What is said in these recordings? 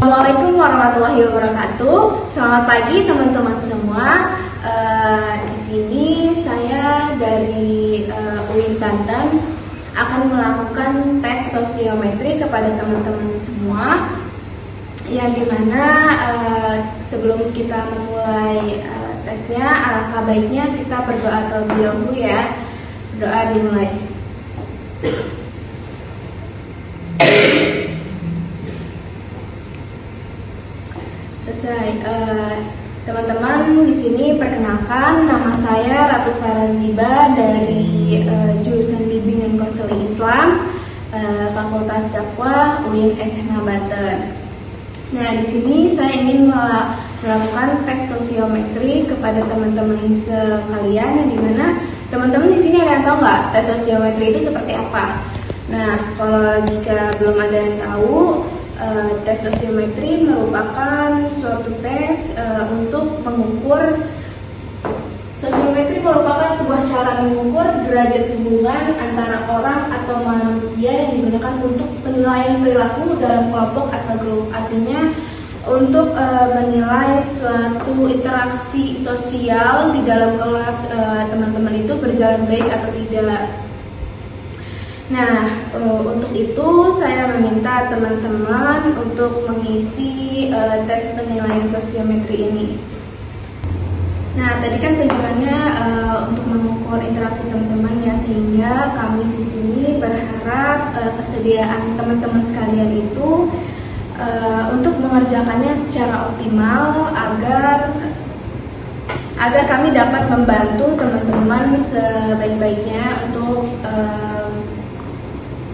Assalamualaikum warahmatullahi wabarakatuh. Selamat pagi teman-teman semua. Di sini saya dari UIN Banten akan melakukan tes sosiometri kepada teman-teman semua. Yang dimana sebelum kita memulai tesnya, alangkah baiknya kita berdoa terlebih dahulu ya. Doa dimulai. Selesai. Teman-teman, di sini perkenalkan, nama saya Ratu Faranziba dari jurusan Bimbingan Konseling Islam, Fakultas Dakwah UIN SMA Banten. Nah, di sini saya ingin melakukan tes sosiometri kepada teman-teman sekalian, yang dimana teman-teman di sini ada yang tahu nggak tes sosiometri itu seperti apa? Nah, kalau jika belum ada yang tahu, tes sosiometri merupakan suatu tes untuk mengukur. Sosiometri merupakan sebuah cara mengukur derajat hubungan antara orang atau manusia yang digunakan untuk penilaian perilaku dalam kelompok atau grup. Artinya untuk menilai suatu interaksi sosial di dalam kelas teman-teman itu berjalan baik atau tidak. Nah, untuk itu saya meminta teman-teman untuk mengisi tes penilaian sosiometri ini. Nah, tadi kan tujuannya untuk mengukur interaksi teman-teman ya, sehingga kami di sini berharap kesediaan teman-teman sekalian itu untuk mengerjakannya secara optimal agar kami dapat membantu teman-teman sebaik-baiknya untuk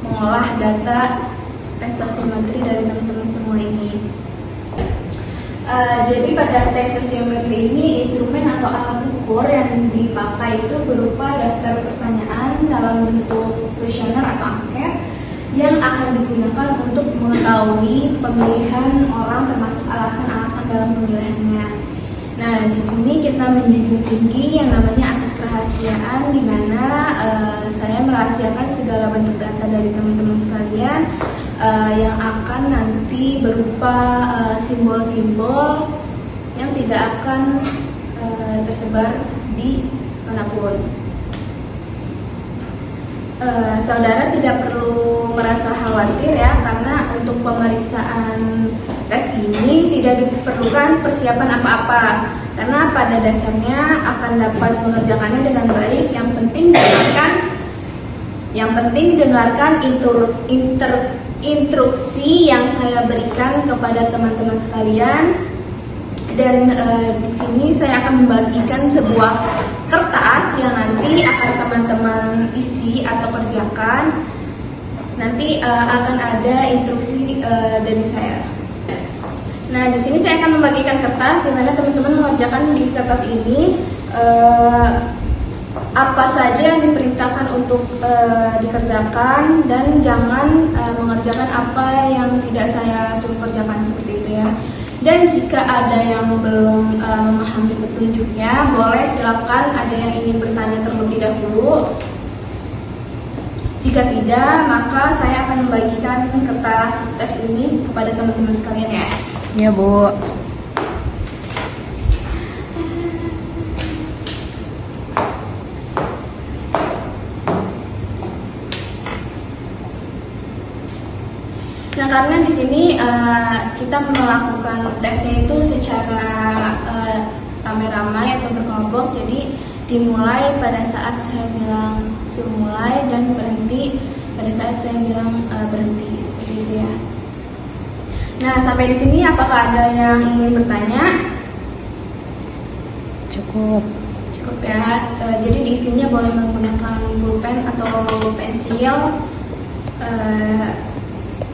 mengolah data tes sosiometri dari teman-teman semua ini. Jadi pada tes sosiometri ini, instrumen atau alat ukur yang dipakai itu berupa daftar pertanyaan dalam bentuk kuesioner atau angket yang akan digunakan untuk mengetahui pemilihan orang, termasuk alasan-alasan dalam pemilihannya. Nah, di sini kita menjunjung tinggi yang namanya asas kerahasiaan, di mana saya merahasiakan segala bentuk data dari teman-teman sekalian yang akan nanti berupa simbol-simbol yang tidak akan tersebar di manapun. Saudara tidak perlu merasa khawatir ya, karena untuk pemeriksaan tes ini tidak diperlukan persiapan apa-apa, karena pada dasarnya akan dapat mengerjakannya dengan baik. Yang penting dengarkan instruksi yang saya berikan kepada teman-teman sekalian. Dan di sini saya akan membagikan sebuah kertas yang nanti akan teman-teman isi atau kerjakan. Nanti akan ada instruksi dari saya. Nah, di sini saya akan membagikan kertas di mana teman-teman mengerjakan di kertas ini apa saja yang diperintahkan untuk dikerjakan, dan jangan mengerjakan apa yang tidak saya suruh kerjakan, seperti itu ya. Dan jika ada yang belum memahami petunjuknya, boleh silakan ada yang ingin bertanya terlebih dahulu. Jika tidak, maka saya akan membagikan kertas tes ini kepada teman-teman sekalian ya. Iya, Bu. Nah, karena di sini kita melakukan tesnya itu secara ramai-ramai atau berkelompok, jadi dimulai pada saat saya bilang suruh mulai dan berhenti pada saat saya bilang berhenti, seperti itu ya. Nah, sampai di sini apakah ada yang ingin bertanya? Cukup ya. Jadi diisinya boleh menggunakan pulpen atau pensil.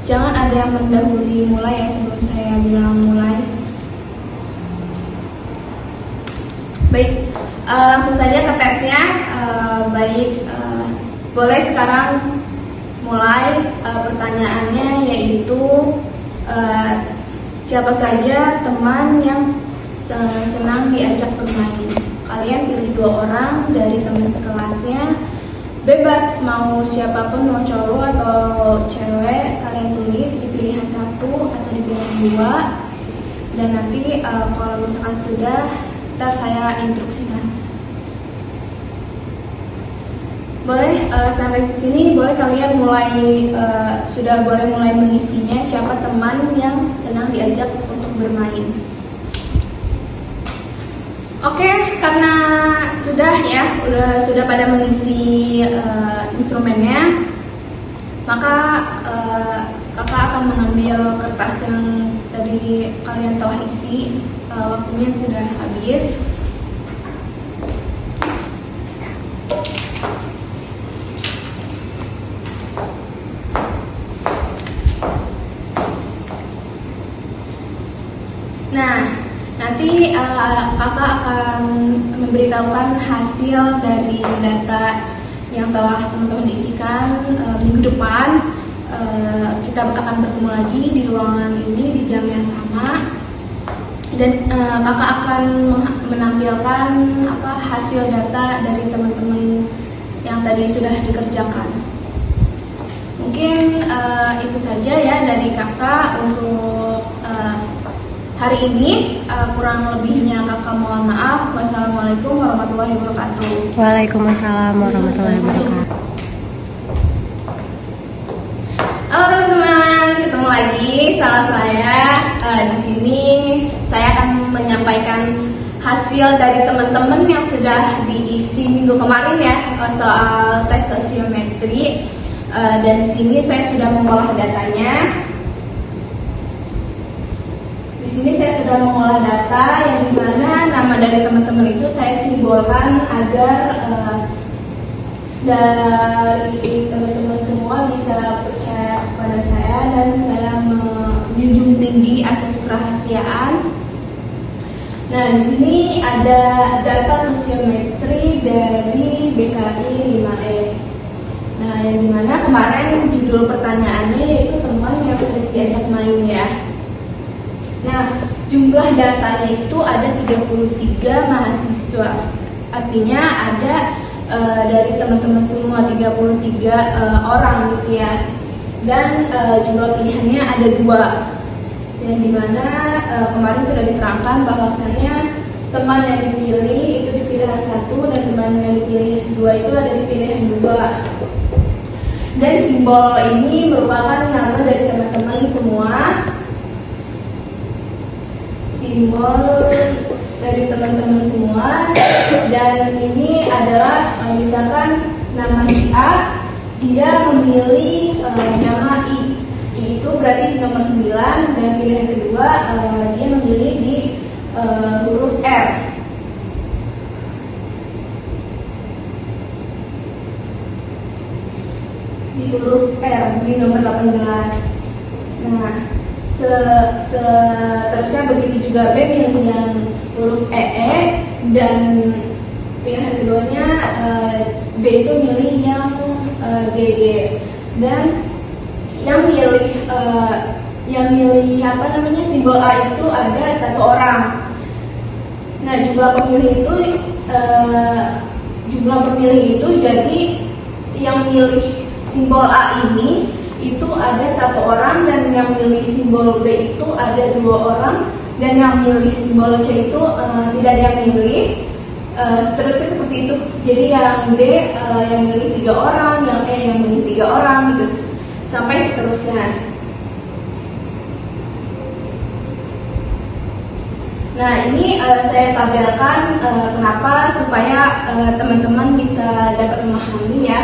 Jangan ada yang mendahului mulai ya sebelum saya bilang mulai. Baik, langsung saja ke tesnya. Boleh sekarang mulai. Pertanyaannya yaitu siapa saja teman yang senang diajak bermain. Kalian pilih 2 orang dari teman sekelasnya bebas mau siapapun, mau cowok atau cewek, kalian tulis di pilihan 1 atau di pilihan 2, dan nanti kalau misalkan sudah, ntar saya instruksikan. Boleh sampai sini, boleh kalian sudah boleh mulai mengisinya, siapa teman yang senang diajak untuk bermain. Oke, karena sudah pada mengisi instrumennya, maka kakak akan mengambil kertas yang tadi kalian telah isi. Waktunya sudah habis. Nah, nanti kakak akan memberitahukan hasil dari data yang telah teman-teman isikan minggu depan. Kita akan bertemu lagi di ruangan ini di jam yang sama, dan kakak akan menampilkan hasil data dari teman-teman yang tadi sudah dikerjakan. Mungkin itu saja ya dari kakak untuk hari ini. Kurang lebihnya kakak mohon maaf. Wassalamualaikum warahmatullahi wabarakatuh. Waalaikumsalam warahmatullahi wabarakatuh. Halo teman-teman, ketemu lagi sama saya. Di sini saya akan menyampaikan hasil dari teman-teman yang sudah diisi minggu kemarin ya, soal tes sosiometri. Dan di sini saya sudah mengolah datanya. Di sini saya sudah mengolah data yang dimana nama dari teman-teman itu saya simbolkan agar dari teman-teman semua bisa percaya kepada saya dan saya menjunjung tinggi asas kerahasiaan. Nah, di sini ada data sosiometri dari BKI 5E. Nah, yang dimana kemarin judul pertanyaannya yaitu teman yang sering diajak main ya. Nah, jumlah datanya itu ada 33 mahasiswa. Artinya ada dari teman-teman semua 33 orang gitu ya. Dan jumlah pilihannya ada 2. Yang dimana kemarin sudah diterangkan bahwasannya teman yang dipilih itu di pilihan 1 dan teman yang dipilih 2 itu ada di pilihan 2. Dan simbol ini merupakan nama dari teman-teman semua. Simbol dari teman-teman semua, dan ini adalah misalkan nama si A, dia memilih nama I itu berarti di nomor 9, dan pilihan kedua dia memilih di huruf R. Di huruf R di nomor 18. Nah, seterusnya begitu juga B milih yang huruf EE, dan pilihan keduanya B itu milih yang GG, dan yang milih simbol A itu ada 1 orang. Nah, jumlah pemilih itu jadi yang milih simbol A ini itu ada 1 orang, dan yang milih simbol B itu ada 2 orang, dan yang milih simbol C itu tidak ada yang milih. Seterusnya seperti itu. Jadi yang D yang milih 3 orang, yang E yang milih 3 orang gitu sampai seterusnya. Nah, ini saya tabelkan kenapa, supaya teman-teman bisa dapat memahami ya.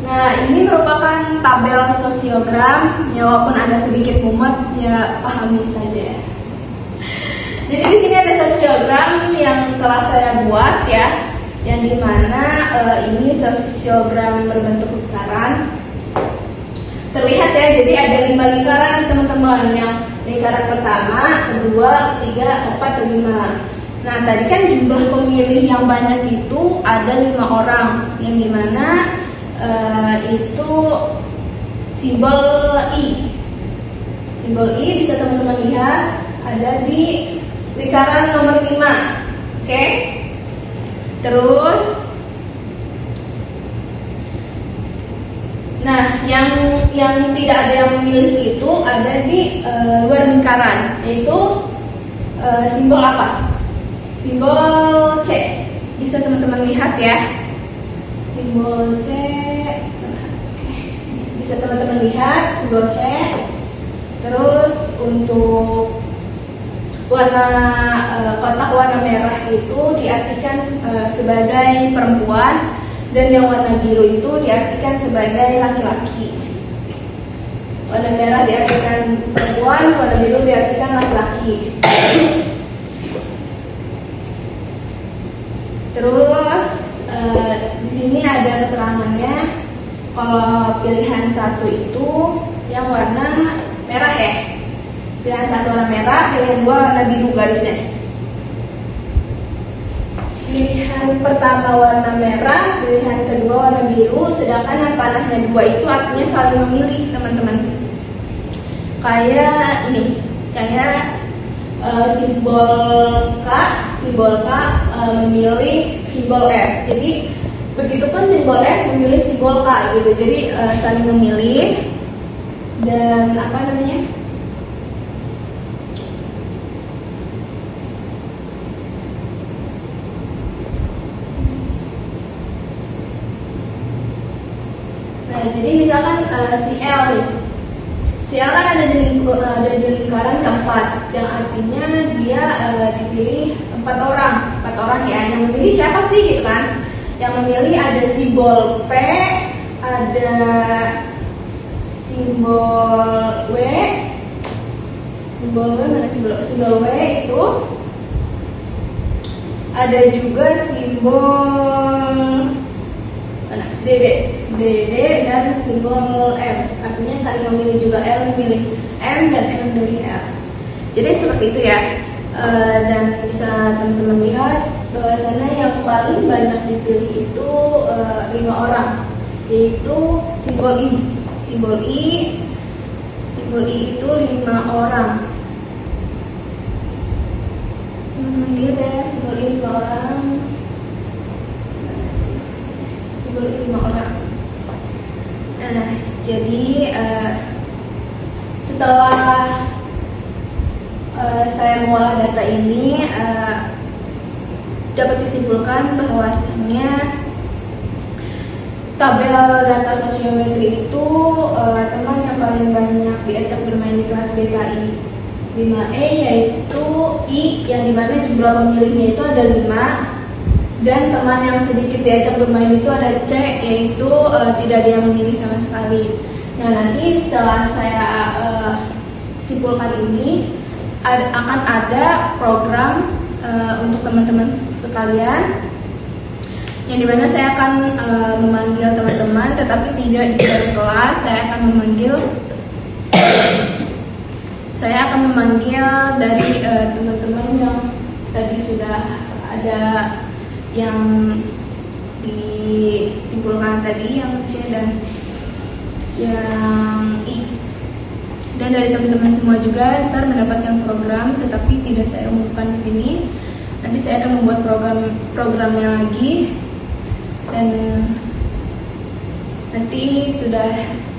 Nah, ini merupakan tabel sosiogram, ya walaupun ada sedikit mumet, ya pahami saja. Jadi di sini ada sosiogram yang telah saya buat ya, yang dimana ini sosiogram berbentuk lingkaran. Terlihat ya, jadi ada 5 lingkaran teman-teman, yang lingkaran pertama, kedua, ketiga, 4, dan 5. Nah, tadi kan jumlah pemilih yang banyak itu ada 5 orang, yang dimana itu simbol I. Simbol I bisa teman-teman lihat ada di lingkaran nomor 5. Oke. Terus nah, yang tidak ada yang memilih itu ada di luar lingkaran, yaitu simbol apa? Simbol C. Bisa teman-teman lihat ya. Simbol C. Bisa teman-teman lihat simbol C. Terus untuk warna kotak warna merah itu diartikan sebagai perempuan, dan yang warna biru itu diartikan sebagai laki-laki. Warna merah diartikan perempuan, warna biru diartikan laki-laki. Terus di sini ada keterangannya kalau pilihan 1 itu yang warna merah ya. Pilihan 1 warna merah, pilihan 2 warna biru garisnya. Pilihan pertama warna merah, pilihan kedua warna biru, sedangkan yang panahnya 2 itu artinya saling memilih, teman-teman. Kayak ini, kayak simbol K memilih simbol F. Jadi begitupun simbol F memilih simbol K gitu. Jadi saling memilih. Dan apa namanya? Nah, jadi misalkan si L nih. Si L kan ada di lingkaran keempat, yang artinya dia dipilih 4 orang ya. Yang memilih siapa sih gitu kan? Yang memilih ada simbol P, ada simbol W. Simbol W mana simbol W itu? Ada juga simbol DD dan simbol M, artinya saling memilih juga. L memilih M dan M memilih L. Jadi seperti itu ya. Dan bisa teman-teman lihat bahwasanya yang paling banyak dipilih itu 5 orang, yaitu simbol I. Simbol I itu 5 orang. Teman-teman lihat ya, simbol I 5 orang. Simbol I 5 orang. Nah, jadi setelah saya mengolah data ini, dapat disimpulkan bahwasannya tabel data sosiometri itu teman yang paling banyak diajak bermain di kelas BKI 5E, yaitu I, yang dimana jumlah pemilihnya itu ada 5, dan teman yang sedikit diajak bermain itu ada C, yaitu tidak ada yang memilih sama sekali. Nah, nanti setelah saya simpulkan ini, akan ada program untuk teman-teman sekalian, yang dimana saya akan memanggil teman-teman, tetapi tidak di dalam kelas. Saya akan memanggil dari teman-teman yang tadi sudah ada yang disimpulkan tadi, yang C dan yang I. Dan dari teman-teman semua juga ntar mendapatkan program, tetapi tidak saya umumkan di sini. Nanti saya akan membuat programnya lagi, dan nanti sudah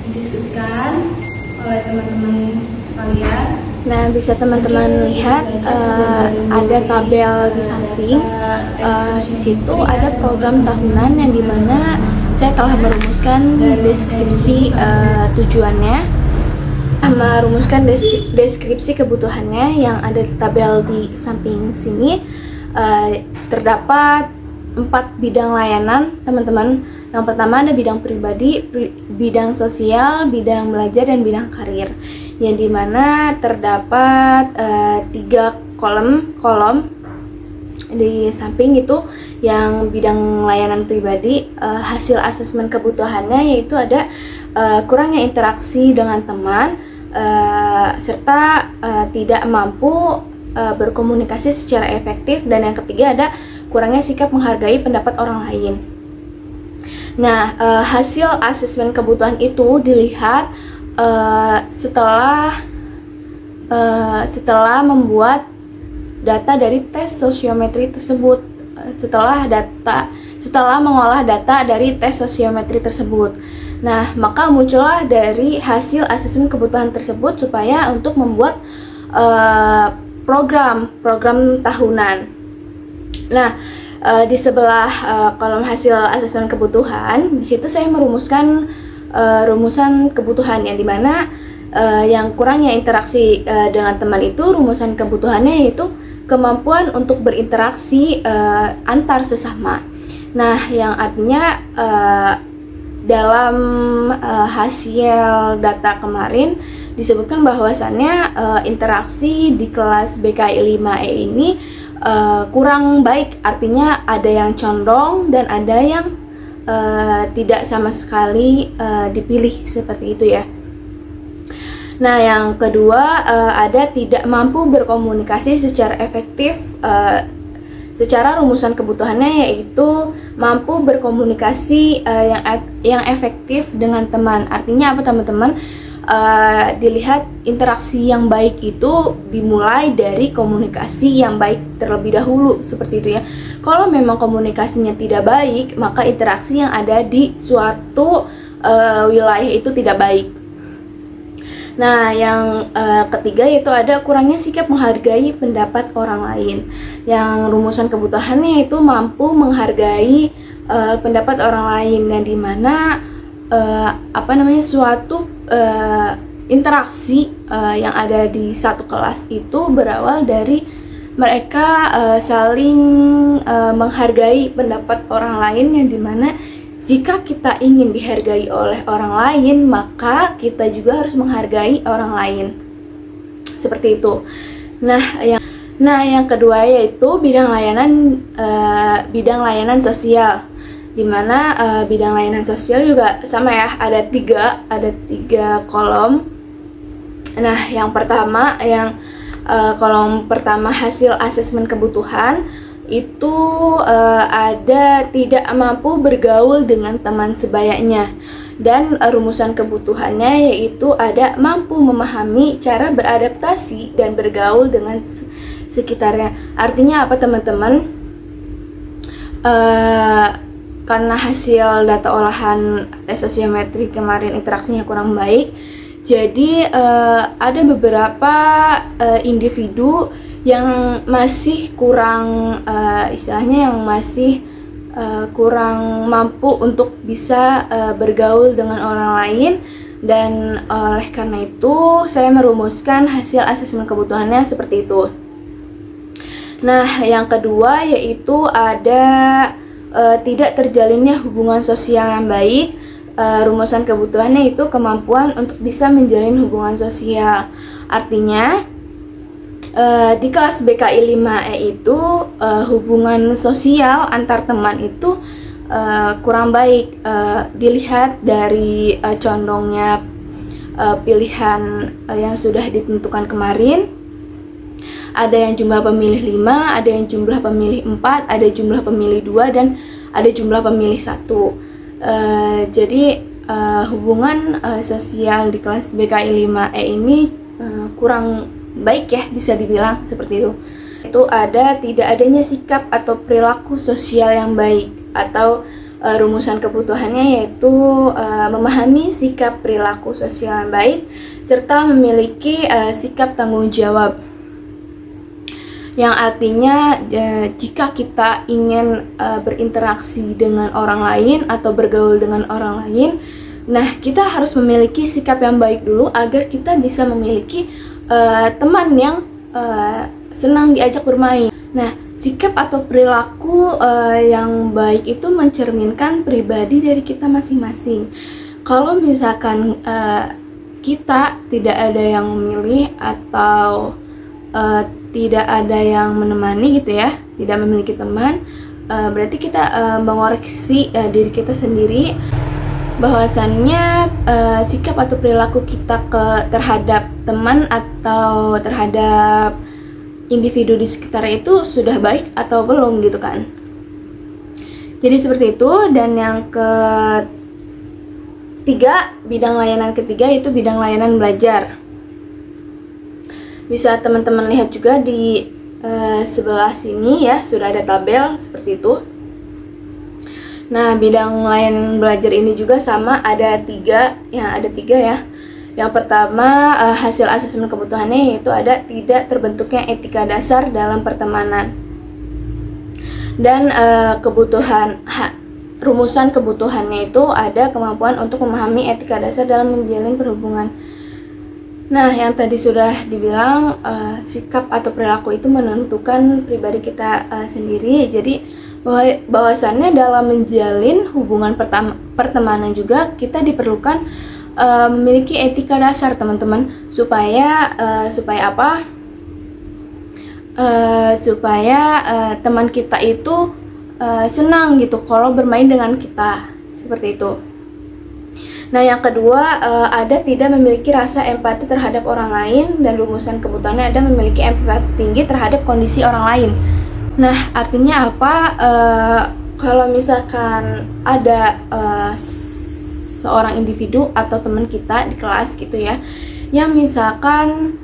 didiskusikan oleh teman-teman sekalian. Nah, bisa teman-teman lihat ada tabel di samping. Di situ ada program tahunan yang dimana saya telah merumuskan deskripsi tujuannya, merumuskan deskripsi kebutuhannya yang ada di tabel di samping sini. Terdapat 4 bidang layanan, teman-teman. Yang pertama ada bidang pribadi, bidang sosial, bidang belajar, dan bidang karir, yang dimana terdapat 3 kolom di samping itu. Yang bidang layanan pribadi, hasil asesmen kebutuhannya yaitu ada kurangnya interaksi dengan teman, serta tidak mampu berkomunikasi secara efektif, dan yang ketiga ada kurangnya sikap menghargai pendapat orang lain. Nah, hasil asesmen kebutuhan itu dilihat setelah setelah membuat data dari tes sosiometri tersebut, setelah mengolah data dari tes sosiometri tersebut. Nah, maka muncullah dari hasil asesmen kebutuhan tersebut supaya untuk membuat program tahunan. Nah, di sebelah kolom hasil asesmen kebutuhan, di situ saya merumuskan rumusan kebutuhan yang dimana yang kurangnya interaksi dengan teman itu, rumusan kebutuhannya yaitu kemampuan untuk berinteraksi antar sesama. Nah, yang artinya dalam hasil data kemarin disebutkan bahwasannya interaksi di kelas BKI 5E ini kurang baik, artinya ada yang condong dan ada yang tidak sama sekali dipilih, seperti itu ya. Nah, yang kedua ada tidak mampu berkomunikasi secara efektif. Secara rumusan kebutuhannya yaitu mampu berkomunikasi yang efektif dengan teman. Artinya apa teman-teman? Dilihat interaksi yang baik itu dimulai dari komunikasi yang baik terlebih dahulu, seperti itu ya. Kalau memang komunikasinya tidak baik, maka interaksi yang ada di suatu wilayah itu tidak baik. Nah, yang ketiga yaitu ada kurangnya sikap menghargai pendapat orang lain. Yang rumusan kebutuhannya itu mampu menghargai pendapat orang lain, yang dimana suatu interaksi yang ada di satu kelas itu berawal dari mereka saling menghargai pendapat orang lain, yang dimana jika kita ingin dihargai oleh orang lain, maka kita juga harus menghargai orang lain. Seperti itu. Nah, yang kedua yaitu bidang layanan sosial. Di mana bidang layanan sosial juga sama ya, ada tiga kolom. Nah, yang pertama, kolom pertama hasil asesmen kebutuhan itu ada tidak mampu bergaul dengan teman sebayanya, dan rumusan kebutuhannya yaitu ada mampu memahami cara beradaptasi dan bergaul dengan sekitarnya. Artinya apa teman-teman? Karena hasil data olahan tes sosiometri kemarin interaksinya kurang baik, jadi ada beberapa individu yang masih kurang kurang mampu untuk bisa bergaul dengan orang lain, dan oleh karena itu saya merumuskan hasil asesmen kebutuhannya seperti itu. Nah, yang kedua yaitu ada tidak terjalinnya hubungan sosial yang baik. Rumusan kebutuhannya itu kemampuan untuk bisa menjalin hubungan sosial. Artinya di kelas BKI 5E itu hubungan sosial antar teman itu kurang baik, dilihat dari condongnya pilihan yang sudah ditentukan kemarin. Ada yang jumlah pemilih 5, ada yang jumlah pemilih 4, ada jumlah pemilih 2, dan ada jumlah pemilih 1. Jadi hubungan sosial di kelas BKI 5E ini kurang baik ya, bisa dibilang seperti itu. Itu ada tidak adanya sikap atau perilaku sosial yang baik, atau rumusan kebutuhannya yaitu memahami sikap perilaku sosial yang baik serta memiliki sikap tanggung jawab. Yang artinya jika kita ingin berinteraksi dengan orang lain atau bergaul dengan orang lain, nah kita harus memiliki sikap yang baik dulu agar kita bisa memiliki teman yang senang diajak bermain. Nah, sikap atau perilaku yang baik itu mencerminkan pribadi dari kita masing-masing. Kalau misalkan kita tidak ada yang memilih atau tidak ada yang menemani gitu ya, tidak memiliki teman, berarti kita mengoreksi diri kita sendiri bahwasannya sikap atau perilaku kita terhadap teman atau terhadap individu di sekitar itu sudah baik atau belum gitu kan. Jadi seperti itu. Dan yang ketiga, bidang layanan ketiga itu bidang layanan belajar. Bisa teman-teman lihat juga di sebelah sini ya, sudah ada tabel seperti itu. Nah, bidang layanan belajar ini juga sama, ada tiga ya. Yang pertama, hasil asesmen kebutuhannya yaitu ada tidak terbentuknya etika dasar dalam pertemanan. Dan rumusan kebutuhannya itu ada kemampuan untuk memahami etika dasar dalam menjalin perhubungan. Nah, yang tadi sudah dibilang, sikap atau perilaku itu menentukan pribadi kita sendiri. Jadi bahwasannya dalam menjalin hubungan pertemanan juga kita diperlukan memiliki etika dasar, teman-teman, supaya apa? Supaya teman kita itu senang gitu kalau bermain dengan kita, seperti itu. Nah, yang kedua, ada tidak memiliki rasa empati terhadap orang lain, dan rumusan kebutuhannya ada memiliki empati tinggi terhadap kondisi orang lain. Nah, artinya apa? Kalau misalkan ada seorang individu atau teman kita di kelas gitu ya, yang misalkan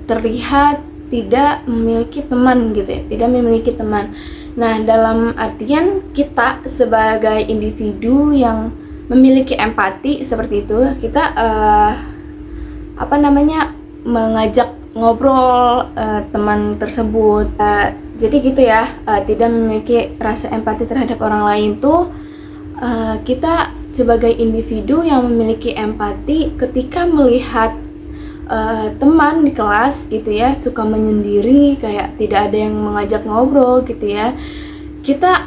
terlihat tidak memiliki teman gitu ya, tidak memiliki teman. Nah, dalam artian kita sebagai individu yang memiliki empati seperti itu, kita mengajak ngobrol teman tersebut. Jadi gitu ya, tidak memiliki rasa empati terhadap orang lain tuh, kita sebagai individu yang memiliki empati ketika melihat teman di kelas gitu ya suka menyendiri, kayak tidak ada yang mengajak ngobrol gitu ya, kita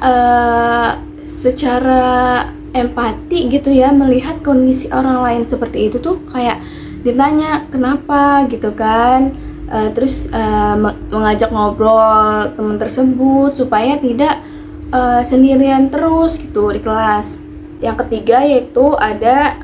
secara empati gitu ya melihat kondisi orang lain seperti itu tuh, kayak ditanya kenapa gitu kan, terus mengajak ngobrol teman tersebut supaya tidak sendirian terus gitu di kelas. Yang ketiga yaitu ada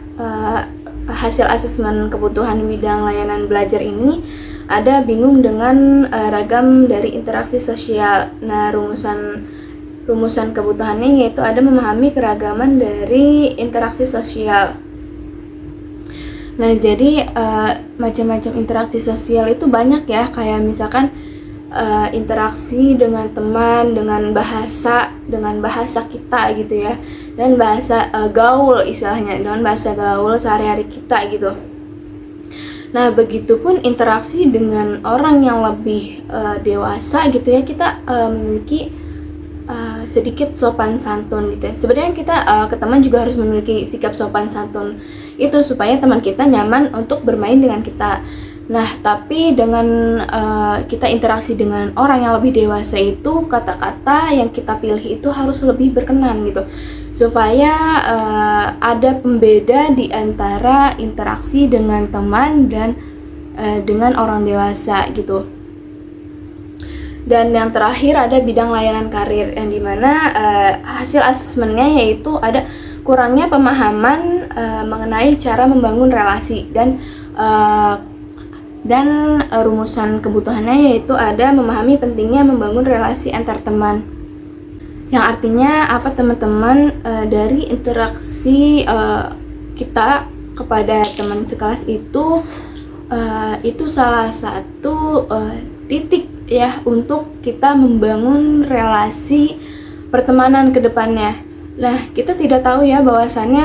hasil asesmen kebutuhan bidang layanan belajar ini ada bingung dengan ragam dari interaksi sosial. Nah, rumusan kebutuhannya yaitu ada memahami keragaman dari interaksi sosial. Nah, jadi macam-macam interaksi sosial itu banyak ya, kayak misalkan interaksi dengan teman, dengan bahasa kita gitu ya, dan bahasa gaul istilahnya, dengan bahasa gaul sehari-hari kita gitu. Nah, begitupun interaksi dengan orang yang lebih dewasa gitu ya, kita memiliki sedikit sopan santun gitu ya. Sebenarnya kita ke teman juga harus memiliki sikap sopan santun itu supaya teman kita nyaman untuk bermain dengan kita. Nah, tapi dengan kita interaksi dengan orang yang lebih dewasa itu, kata-kata yang kita pilih itu harus lebih berkenan gitu, supaya ada pembeda di antara interaksi dengan teman dan dengan orang dewasa gitu. Dan yang terakhir ada bidang layanan karir, yang dimana hasil asesmennya yaitu ada kurangnya pemahaman mengenai cara membangun relasi, dan rumusan kebutuhannya yaitu ada memahami pentingnya membangun relasi antar teman. Yang artinya apa, teman-teman? Dari interaksi kita kepada teman sekelas itu salah satu titik ya untuk kita membangun relasi pertemanan ke depannya. Nah, kita tidak tahu ya bahwasannya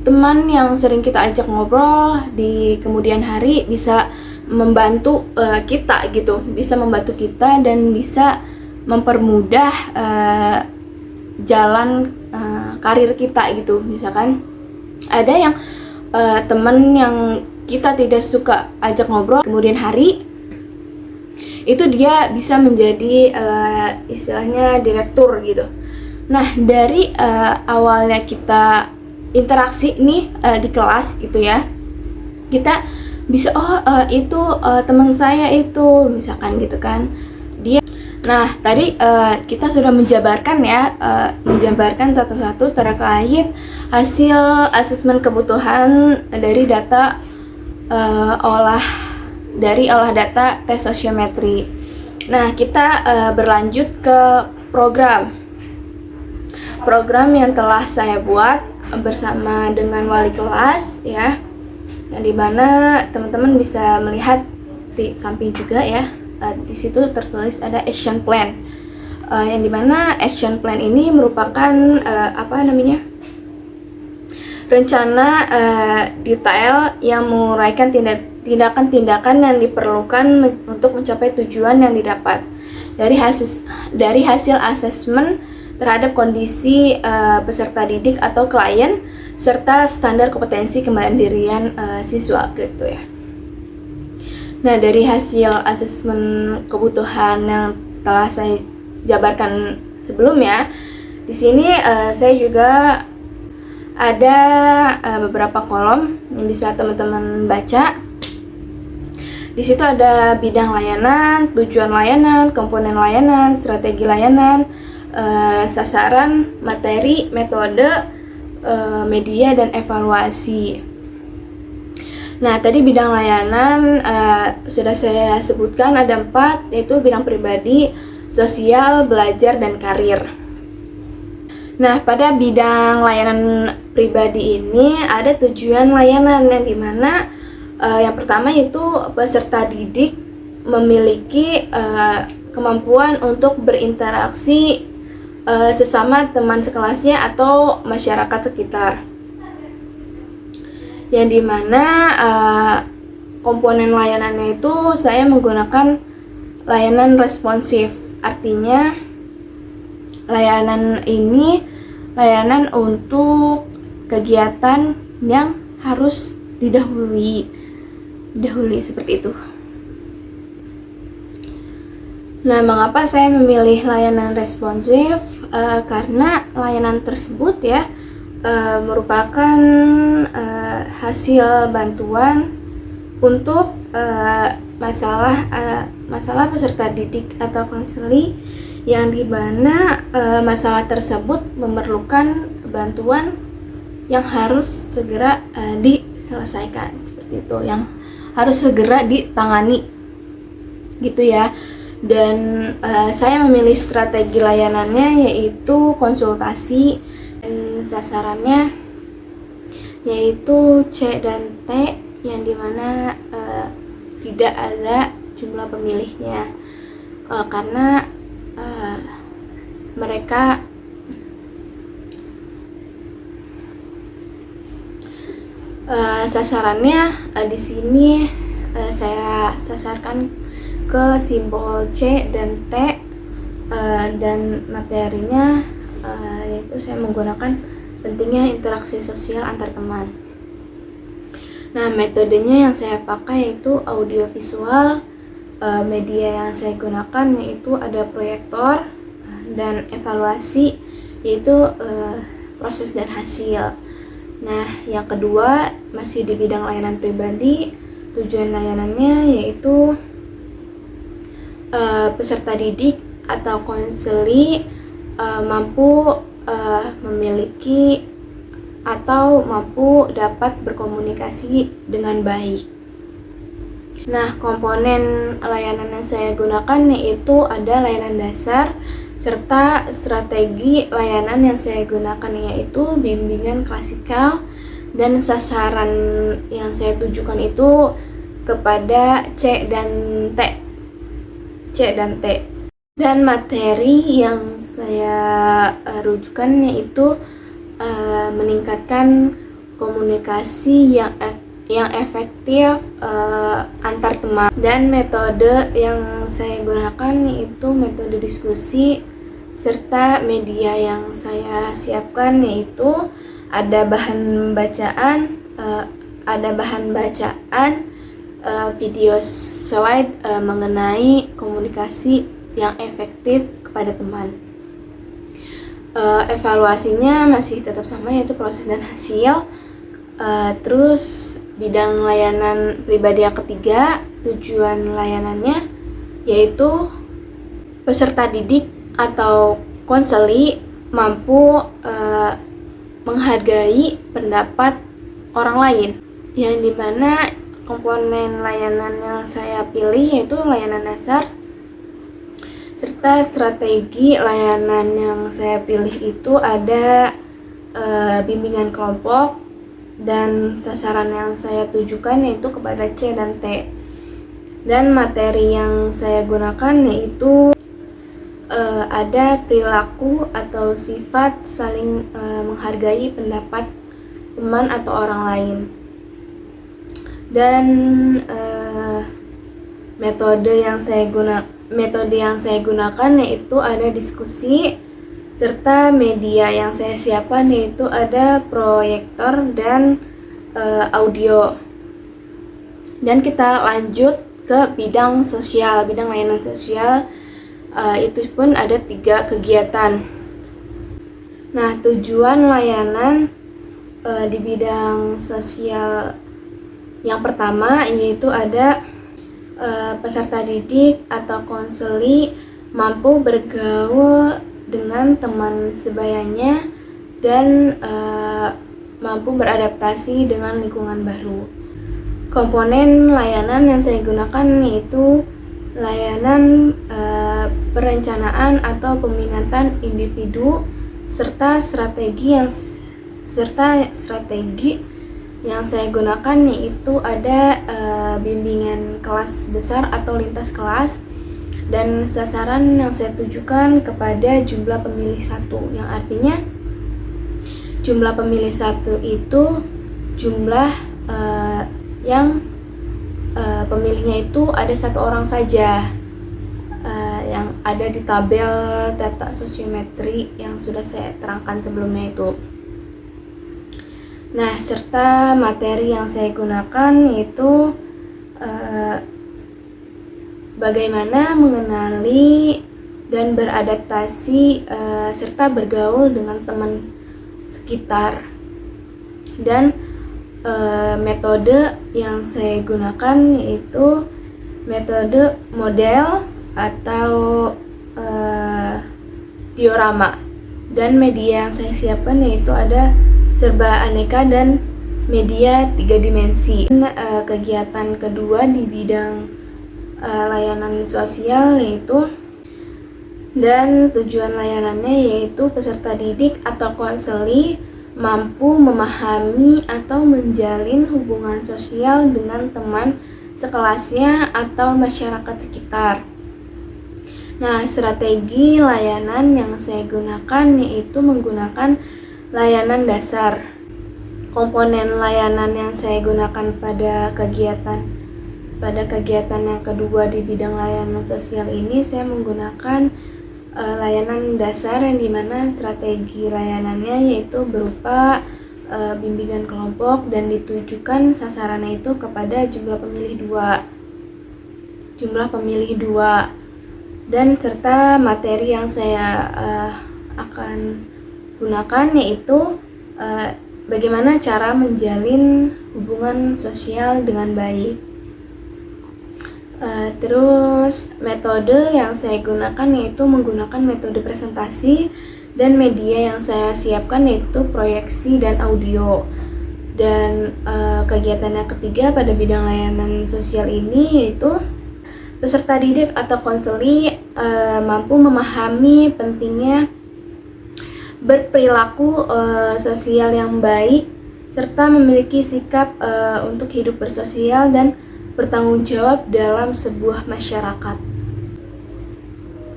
teman yang sering kita ajak ngobrol di kemudian hari bisa membantu kita gitu, bisa membantu kita dan bisa mempermudah jalan karir kita gitu. Misalkan ada yang teman yang kita tidak suka ajak ngobrol kemudian hari, itu dia bisa menjadi istilahnya direktur gitu. Nah, dari awalnya kita interaksi nih di kelas gitu ya, kita bisa itu teman saya itu misalkan gitu kan dia. Nah, tadi kita sudah menjabarkan ya, menjabarkan satu-satu terkait hasil asesmen kebutuhan dari data olah data tes sosiometri. Nah, kita berlanjut ke program yang telah saya buat bersama dengan wali kelas ya. yang dimana teman-teman bisa melihat di samping juga ya, di situ tertulis ada action plan, yang dimana action plan ini merupakan rencana detail yang menguraikan tindakan-tindakan yang diperlukan untuk mencapai tujuan yang didapat dari hasil asesmen terhadap kondisi peserta didik atau klien serta standar kompetensi kemandirian siswa gitu ya. Nah, dari hasil asesmen kebutuhan yang telah saya jabarkan sebelumnya, di sini saya juga ada beberapa kolom yang bisa teman-teman baca. Di situ ada bidang layanan, tujuan layanan, komponen layanan, strategi layanan, sasaran, materi, metode, media, dan evaluasi. Nah, tadi bidang layanan sudah saya sebutkan ada 4, yaitu bidang pribadi, sosial, belajar, dan karir. Nah, pada bidang layanan pribadi ini ada tujuan layanan yang dimana yang pertama itu peserta didik memiliki kemampuan untuk berinteraksi sesama teman sekelasnya atau masyarakat sekitar, yang dimana komponen layanannya itu saya menggunakan layanan responsif. Artinya layanan ini layanan untuk kegiatan yang harus didahului seperti itu. Nah, mengapa saya memilih layanan responsif? Karena layanan tersebut ya merupakan hasil bantuan untuk masalah peserta didik atau konseli, yang dimana masalah tersebut memerlukan bantuan yang harus segera diselesaikan, seperti itu, yang harus segera ditangani gitu ya. Dan saya memilih strategi layanannya yaitu konsultasi, dan sasarannya yaitu C dan T, yang dimana tidak ada jumlah pemilihnya karena mereka sasarannya di sini saya sasarkan ke simbol C dan T, dan materinya yaitu saya menggunakan pentingnya interaksi sosial antar teman. Nah, metodenya yang saya pakai yaitu audiovisual, media yang saya gunakan yaitu ada proyektor, dan evaluasi yaitu proses dan hasil. Nah, yang kedua masih di bidang layanan pribadi, tujuan layanannya yaitu peserta didik atau konseli mampu memiliki atau mampu dapat berkomunikasi dengan baik. Nah, komponen layanan yang saya gunakan yaitu ada layanan dasar serta strategi layanan yang saya gunakan yaitu bimbingan klasikal, dan sasaran yang saya tujukan itu kepada C dan T. Dan materi yang saya rujukan yaitu meningkatkan komunikasi yang efektif antar teman, dan metode yang saya gunakan yaitu metode diskusi, serta media yang saya siapkan yaitu ada bahan bacaan, video slide mengenai komunikasi yang efektif kepada teman. Evaluasinya masih tetap sama yaitu proses dan hasil. Terus bidang layanan pribadi yang ketiga, tujuan layanannya yaitu peserta didik atau konseli mampu menghargai pendapat orang lain, yang dimana komponen layanan yang saya pilih yaitu layanan dasar, serta strategi layanan yang saya pilih itu ada bimbingan kelompok, dan sasaran yang saya tujukan yaitu kepada C dan T. Dan materi yang saya gunakan yaitu ada perilaku atau sifat saling menghargai pendapat teman atau orang lain. Dan metode yang saya gunakan yaitu ada diskusi, serta media yang saya siapkan yaitu ada proyektor dan audio. Dan kita lanjut ke bidang sosial, bidang layanan sosial. Itu pun ada 3 kegiatan. Nah, tujuan layanan di bidang sosial yang pertama yaitu ada peserta didik atau konseli mampu bergaul dengan teman sebayanya dan mampu beradaptasi dengan lingkungan baru. Komponen layanan yang saya gunakan yaitu layanan perencanaan atau peminatan individu serta strategi yang saya gunakan yaitu ada bimbingan kelas besar atau lintas kelas, dan sasaran yang saya tujukan kepada jumlah pemilih 1, yang artinya jumlah pemilih 1 itu jumlah yang pemilihnya itu ada 1 orang saja, yang ada di tabel data sosiometri yang sudah saya terangkan sebelumnya itu. Nah, serta materi yang saya gunakan yaitu bagaimana mengenali dan beradaptasi serta bergaul dengan teman sekitar. Dan metode yang saya gunakan yaitu metode model atau diorama. Dan media yang saya siapkan yaitu ada serba aneka dan media 3 dimensi. Kegiatan kedua di bidang layanan sosial yaitu, dan tujuan layanannya yaitu peserta didik atau konseli mampu memahami atau menjalin hubungan sosial dengan teman sekelasnya atau masyarakat sekitar. Nah, strategi layanan yang saya gunakan yaitu menggunakan layanan dasar. Komponen layanan yang saya gunakan pada kegiatan yang kedua di bidang layanan sosial ini, saya menggunakan layanan dasar yang dimana strategi layanannya yaitu berupa bimbingan kelompok dan ditujukan sasarannya itu kepada jumlah pemilih 2 dan serta materi yang saya akan gunakan yaitu bagaimana cara menjalin hubungan sosial dengan baik. Terus metode yang saya gunakan yaitu menggunakan metode presentasi, dan media yang saya siapkan yaitu proyeksi dan audio. Dan kegiatan yang ketiga pada bidang layanan sosial ini yaitu peserta didik atau konseli mampu memahami pentingnya berperilaku sosial yang baik serta memiliki sikap untuk hidup bersosial dan bertanggung jawab dalam sebuah masyarakat.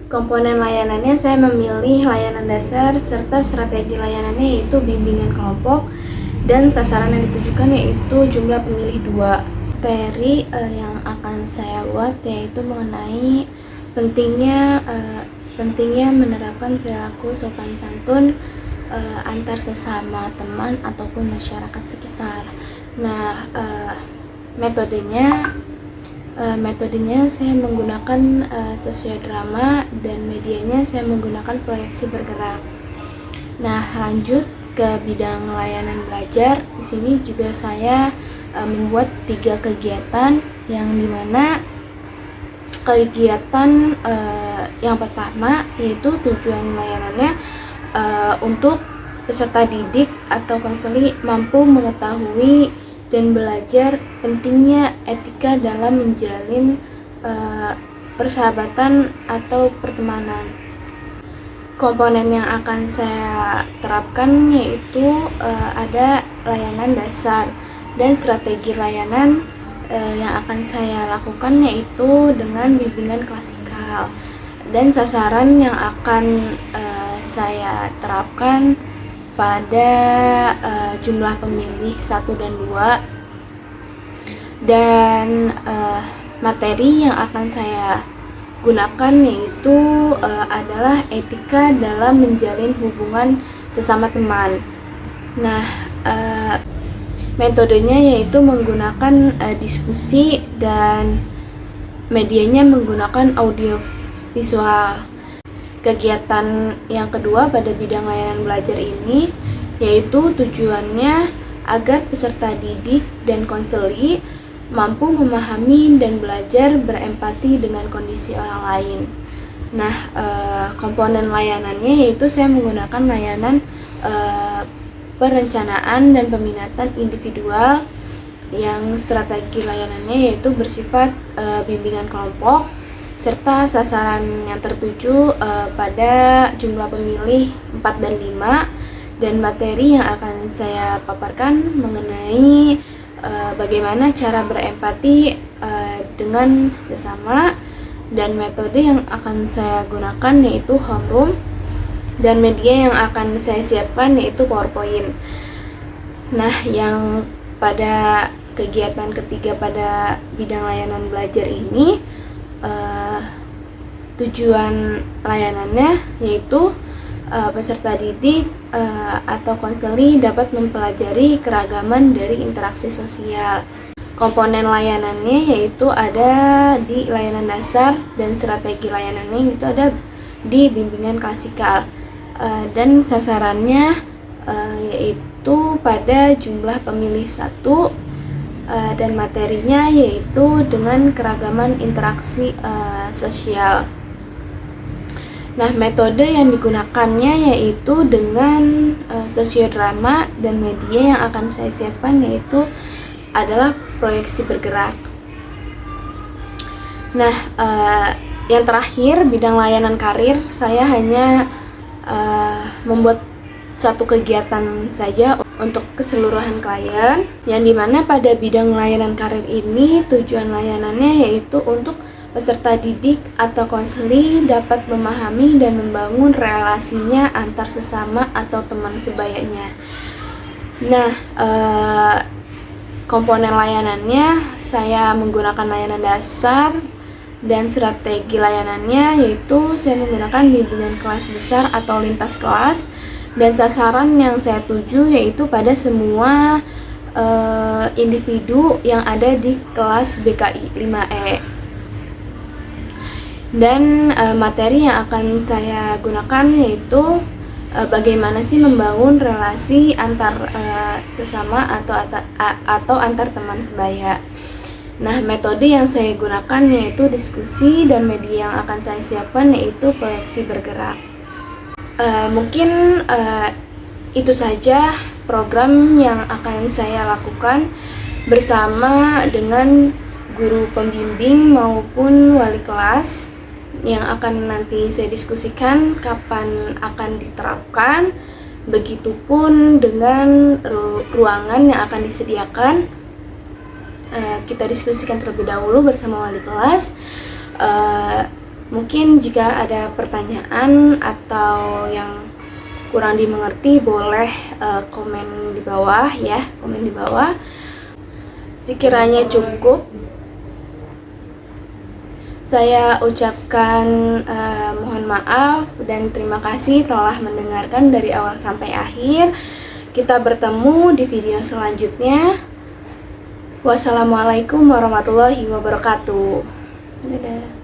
Komponen layanannya saya memilih layanan dasar serta strategi layanannya yaitu bimbingan kelompok, dan sasaran yang ditujukan yaitu jumlah pemilih 2. Materi yang akan saya buat yaitu mengenai pentingnya menerapkan perilaku sopan santun antar sesama teman ataupun masyarakat sekitar. Nah, metodenya saya menggunakan sosiodrama, dan medianya saya menggunakan proyeksi bergerak. Nah, lanjut ke bidang layanan belajar. Di sini juga saya membuat 3 kegiatan, yang dimana kegiatan yang pertama yaitu tujuan layanannya untuk peserta didik atau konseli mampu mengetahui dan belajar pentingnya etika dalam menjalin persahabatan atau pertemanan. komponen yang akan saya terapkan yaitu ada layanan dasar dan strategi layanan yang akan saya lakukan yaitu dengan bimbingan klasikal, dan sasaran yang akan saya terapkan pada jumlah pemilih 1 dan 2, dan materi yang akan saya gunakan yaitu adalah etika dalam menjalin hubungan sesama teman. Nah, metodenya yaitu menggunakan diskusi dan medianya menggunakan audio visual. Kegiatan yang kedua pada bidang layanan belajar ini yaitu tujuannya agar peserta didik dan konseli mampu memahami dan belajar berempati dengan kondisi orang lain. Nah, komponen layanannya yaitu saya menggunakan layanan perencanaan dan peminatan individual, yang strategi layanannya yaitu bersifat bimbingan kelompok, serta sasaran yang tertuju pada jumlah pemilih 4 dan 5, dan materi yang akan saya paparkan mengenai bagaimana cara berempati dengan sesama, dan metode yang akan saya gunakan yaitu homeroom, dan media yang akan saya siapkan yaitu PowerPoint. Nah, yang pada kegiatan ketiga pada bidang layanan belajar ini, tujuan layanannya yaitu peserta didik atau konseli dapat mempelajari keragaman dari interaksi sosial. Komponen layanannya yaitu ada di layanan dasar, dan strategi layanannya itu ada di bimbingan klasikal, dan sasarannya yaitu pada jumlah pemilih 1, dan materinya yaitu dengan keragaman interaksi sosial. Nah, metode yang digunakannya yaitu dengan sosiodrama, dan media yang akan saya siapkan yaitu adalah proyeksi bergerak. Nah, yang terakhir bidang layanan karir, saya hanya membuat satu kegiatan saja untuk keseluruhan klien, yang dimana pada bidang layanan karir ini tujuan layanannya yaitu untuk peserta didik atau konseli dapat memahami dan membangun relasinya antar sesama atau teman sebayanya. Nah, komponen layanannya saya menggunakan layanan dasar, dan strategi layanannya yaitu saya menggunakan bimbingan kelas besar atau lintas kelas, dan sasaran yang saya tuju yaitu pada semua individu yang ada di kelas BKI 5E. Dan materi yang akan saya gunakan yaitu bagaimana sih membangun relasi antar sesama atau antar teman sebaya. Nah, metode yang saya gunakan yaitu diskusi, dan media yang akan saya siapkan yaitu proyeksi bergerak. Mungkin itu saja program yang akan saya lakukan bersama dengan guru pembimbing maupun wali kelas, yang akan nanti saya diskusikan kapan akan diterapkan. Begitupun dengan ruangan yang akan disediakan, kita diskusikan terlebih dahulu bersama wali kelas. Mungkin jika ada pertanyaan atau yang kurang dimengerti boleh komen di bawah ya, komen di bawah. Sekiranya cukup, saya ucapkan mohon maaf dan terima kasih telah mendengarkan dari awal sampai akhir. Kita bertemu di video selanjutnya. Wassalamualaikum warahmatullahi wabarakatuh. Dadah.